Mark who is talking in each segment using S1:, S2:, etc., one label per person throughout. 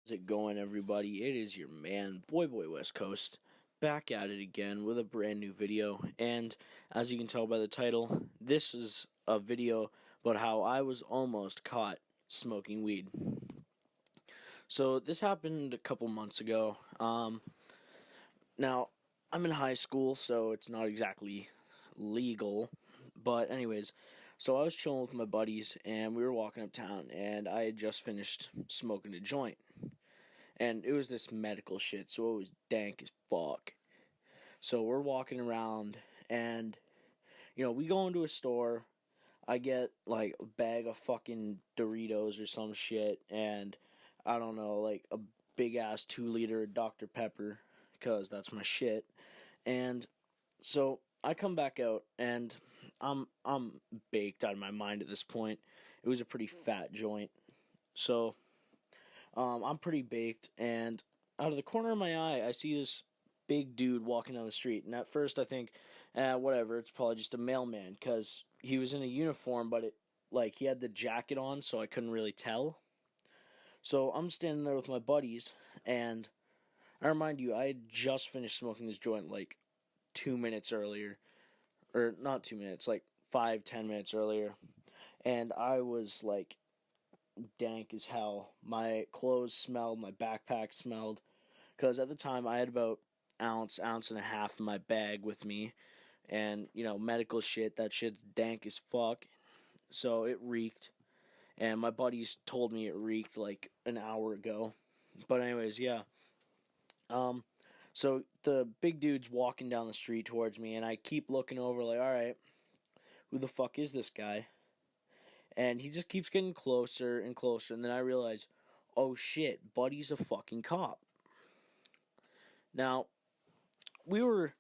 S1: How's it going, everybody? It is your man, Boy West Coast, back at it again with a brand new video. And as you can tell by the title, this is a video about how I was almost caught smoking weed. So this happened a couple months ago. Now, I'm in high school, so it's not exactly legal. But anyways, so I was chilling with my buddies, and we were walking uptown, and I had just finished smoking a joint. And it was this medical shit, so it was dank as fuck. So we're walking around, and, we go into a store. I get, like, a bag of fucking Doritos or some shit, and, I don't know, like, a big-ass 2-liter Dr. Pepper, because that's my shit. And so I come back out, and I'm baked out of my mind at this point. It was a pretty fat joint. So I'm pretty baked, and out of the corner of my eye, I see this big dude walking down the street. And at first, I think, whatever, it's probably just a mailman, because he was in a uniform, but he had the jacket on, so I couldn't really tell. So I'm standing there with my buddies, and I remind you, I had just finished smoking this joint like 2 minutes earlier, or not 2 minutes, like 5-10 minutes earlier, and I was like dank as hell. My clothes smelled, my backpack smelled, because at the time I had about ounce and a half in my bag with me, and medical shit, that shit's dank as fuck, so it reeked, and my buddies told me it reeked like an hour ago. But anyways, yeah. So the big dude's walking down the street towards me, and I keep looking over like, alright, who the fuck is this guy? And he just keeps getting closer and closer, and then I realize, oh shit, Buddy's a fucking cop. Now, we were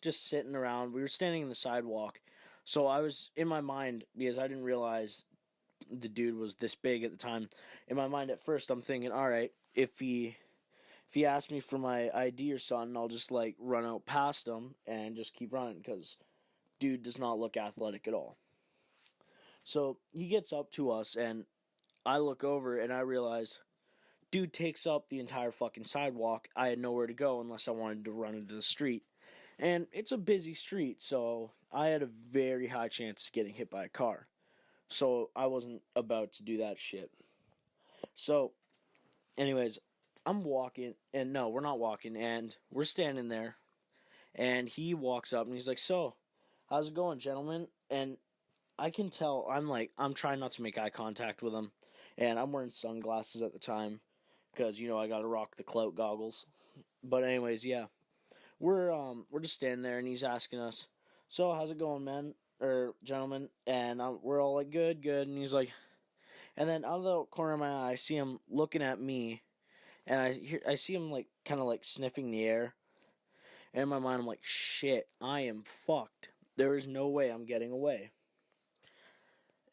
S1: just sitting around. We were standing in the sidewalk. So I was in my mind, because I didn't realize the dude was this big at the time. In my mind, at first, I'm thinking, all right, if he asks me for my ID or something, I'll just like run out past him and just keep running, because dude does not look athletic at all. So he gets up to us, and I look over and I realize, dude takes up the entire fucking sidewalk. I had nowhere to go unless I wanted to run into the street. And it's a busy street, so I had a very high chance of getting hit by a car. So I wasn't about to do that shit. So, anyways, I'm walking, and no, we're not walking, and we're standing there, and he walks up, and he's like, so, how's it going, gentlemen? And I can tell, I'm trying not to make eye contact with him, and I'm wearing sunglasses at the time, because, I gotta rock the clout goggles. But anyways, yeah. We're just standing there, and he's asking us, so, how's it going, men, or gentlemen? And we're all like, good, and he's like, and then out of the corner of my eye, I see him looking at me, and I see him, like, kind of, like, sniffing the air, and in my mind, I'm like, shit, I am fucked. There is no way I'm getting away.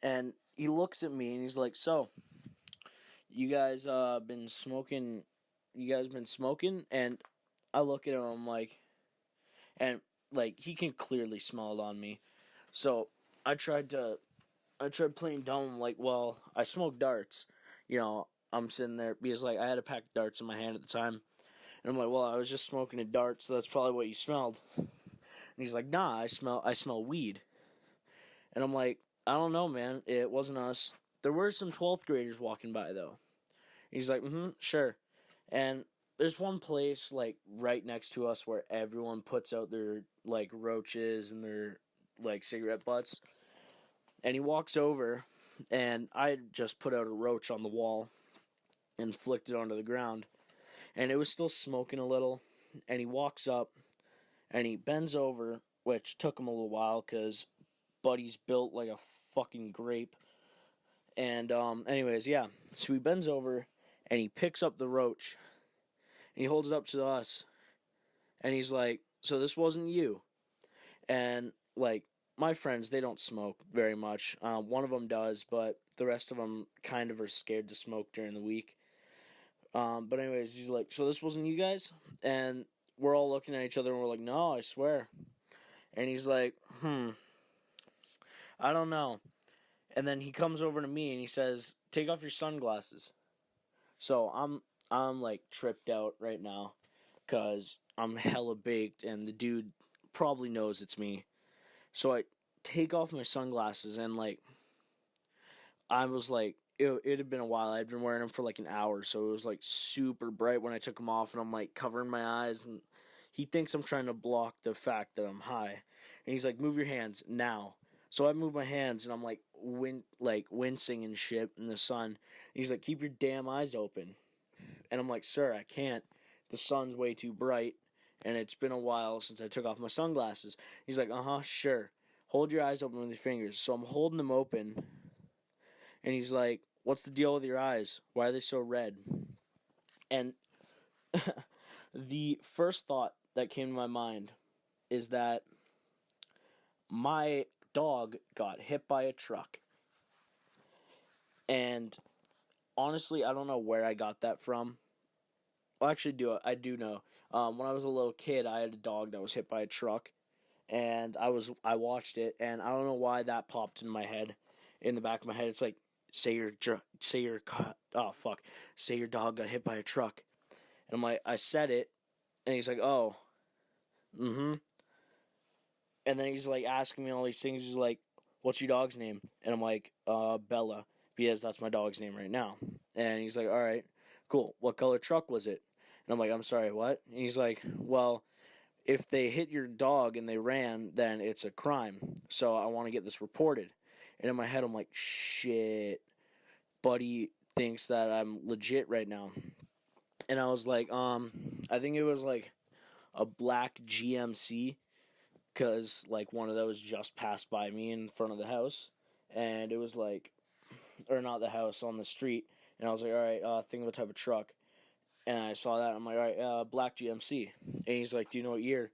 S1: And he looks at me, and he's like, so, you guys been smoking, and I look at him, I'm like, and, like, he can clearly smell it on me, so, I tried playing dumb, like, well, I smoke darts, I'm sitting there, because, like, I had a pack of darts in my hand at the time, and I'm like, well, I was just smoking a dart, so that's probably what you smelled, and he's like, nah, I smell weed, and I'm like, I don't know, man, it wasn't us. There were some 12th graders walking by, though. He's like, sure. And there's one place, like, right next to us where everyone puts out their, like, roaches and their, like, cigarette butts. And he walks over, and I just put out a roach on the wall and flicked it onto the ground. And it was still smoking a little. And he walks up, and he bends over, which took him a little while, because Buddy's built like a fucking grape. And, anyways, yeah. So he bends over, and he picks up the roach, and he holds it up to us, and he's like, so this wasn't you? And, like, my friends, they don't smoke very much. One of them does, but the rest of them kind of are scared to smoke during the week. But anyways, he's like, so this wasn't you guys? And we're all looking at each other, and we're like, no, I swear. And he's like, I don't know. And then he comes over to me, and he says, take off your sunglasses. So I'm like tripped out right now because I'm hella baked, and the dude probably knows it's me. So I take off my sunglasses, and like I was like, it had been a while. I'd been wearing them for like an hour, so it was like super bright when I took them off, and I'm like covering my eyes, and he thinks I'm trying to block the fact that I'm high, and he's like, "Move your hands now." So I move my hands, and I'm like wincing and shit in the sun. And he's like, "Keep your damn eyes open," and I'm like, "Sir, I can't. The sun's way too bright, and it's been a while since I took off my sunglasses." He's like, "Uh huh, sure. Hold your eyes open with your fingers." So I'm holding them open, and he's like, "What's the deal with your eyes? Why are they so red?" And the first thought that came to my mind is that my dog got hit by a truck. And honestly, I don't know where I got that from. Well, actually, I do know. When I was a little kid, I had a dog that was hit by a truck, and I watched it, and I don't know why that popped in my head, in the back of my head. It's like, say your dog got hit by a truck, and I'm like, I said it, and he's like, oh, mm-hmm, and then he's like asking me all these things. He's like, what's your dog's name? And I'm like, Bella, because that's my dog's name right now. And he's like, all right, cool. What color truck was it? And I'm like, I'm sorry, what? And he's like, well, if they hit your dog and they ran, then it's a crime. So I want to get this reported. And in my head, I'm like, shit, buddy thinks that I'm legit right now. And I was like, I think it was like a black GMC, because like one of those just passed by me in front of the house, and it was like, or not the house, on the street, and I was like, all right, think of a type of truck, and I saw that, I'm like, all right, black GMC, and he's like, do you know what year?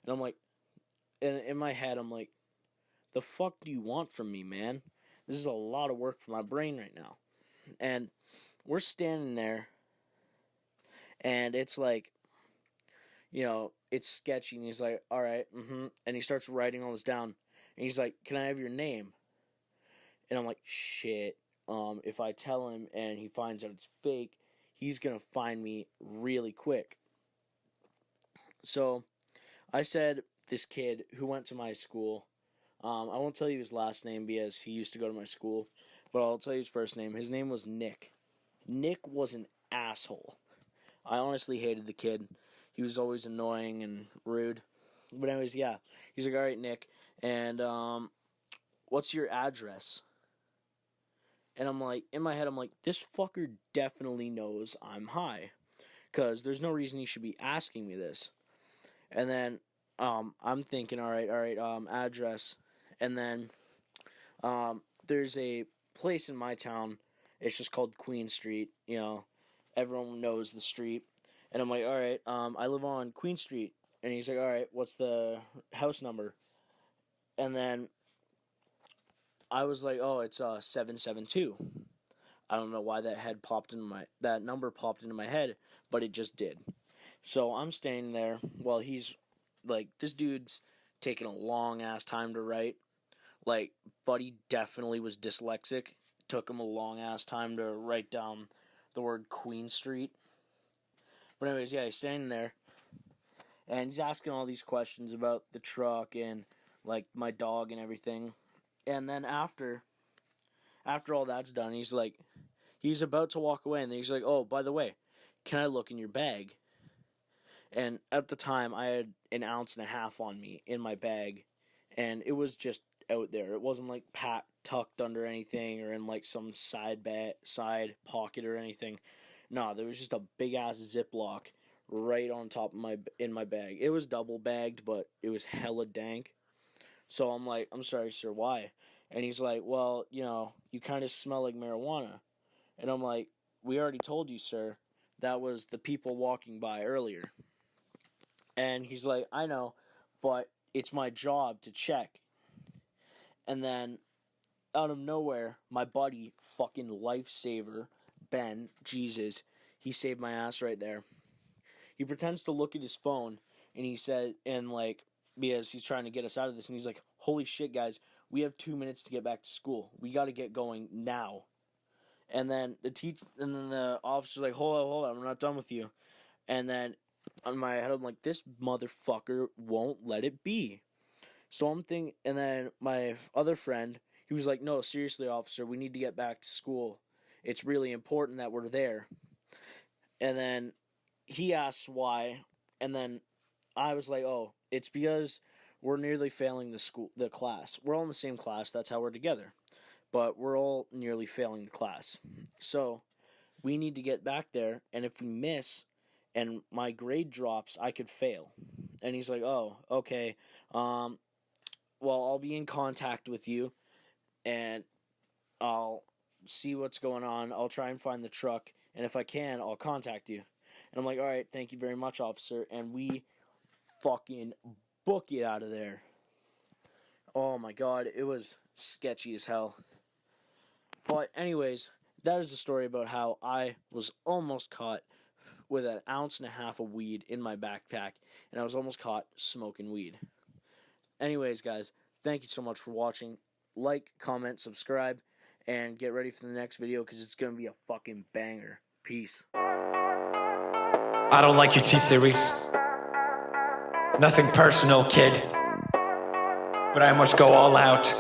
S1: And I'm like, and in my head, I'm like, the fuck do you want from me, man? This is a lot of work for my brain right now. And we're standing there, and it's like, it's sketchy, and he's like, all right, and he starts writing all this down, and he's like, can I have your name? And I'm like, shit. If I tell him and he finds out it's fake, he's gonna find me really quick. So I said, this kid who went to my school. I won't tell you his last name because he used to go to my school, but I'll tell you his first name. His name was Nick. Nick was an asshole. I honestly hated the kid. He was always annoying and rude. But anyways, yeah. He's like, all right, Nick, and what's your address? And I'm like, in my head, I'm like, this fucker definitely knows I'm high, because there's no reason he should be asking me this. And then I'm thinking, all right, address. And then there's a place in my town. It's just called Queen Street. Everyone knows the street. And I'm like, all right, I live on Queen Street. And he's like, all right, what's the house number? And then I was like, oh, it's 772. I don't know why that number popped into my head, but it just did. So I'm standing there while he's like, this dude's taking a long ass time to write. Like, buddy definitely was dyslexic. Took him a long ass time to write down the word Queen Street. But anyways, yeah, he's standing there, and he's asking all these questions about the truck and like my dog and everything. And then after all that's done, he's about to walk away, and then he's like, oh, by the way, can I look in your bag? And at the time, I had an ounce and a half on me in my bag, and it was just out there. It wasn't like tucked under anything or in like some side pocket or anything. No, there was just a big ass Ziploc right on top of in my bag. It was double bagged, but it was hella dank. So I'm like, I'm sorry, sir, why? And he's like, well, you kind of smell like marijuana. And I'm like, we already told you, sir, that was the people walking by earlier. And he's like, I know, but it's my job to check. And then, out of nowhere, my buddy, fucking lifesaver, Ben, Jesus, he saved my ass right there. He pretends to look at his phone, and he said, and like, because he's trying to get us out of this, and he's like, holy shit, guys, we have 2 minutes to get back to school. We gotta get going now. And then the officer's like, hold on, I'm not done with you. And then on my head, I'm like, this motherfucker won't let it be. So I'm thinking, and then my other friend, he was like, no, seriously, officer, we need to get back to school. It's really important that we're there. And then he asked why, and then I was like, oh, it's because we're nearly failing the class. We're all in the same class, that's how we're together. But we're all nearly failing the class. So we need to get back there, and if we miss and my grade drops, I could fail. And he's like, oh, okay. Well, I'll be in contact with you, and I'll see what's going on. I'll try and find the truck, and if I can, I'll contact you. And I'm like, all right, thank you very much, officer. And we fucking book it out of there. Oh my god, it was sketchy as hell. But anyways, that is the story about how I was almost caught with 1.5 ounces of weed in my backpack, and I was almost caught smoking weed. Anyways, guys, thank you so much for watching. Like, comment, subscribe, and get ready for the next video because it's going to be a fucking banger. Peace.
S2: I don't like your T-Series. Nothing personal, kid. But I must go all out.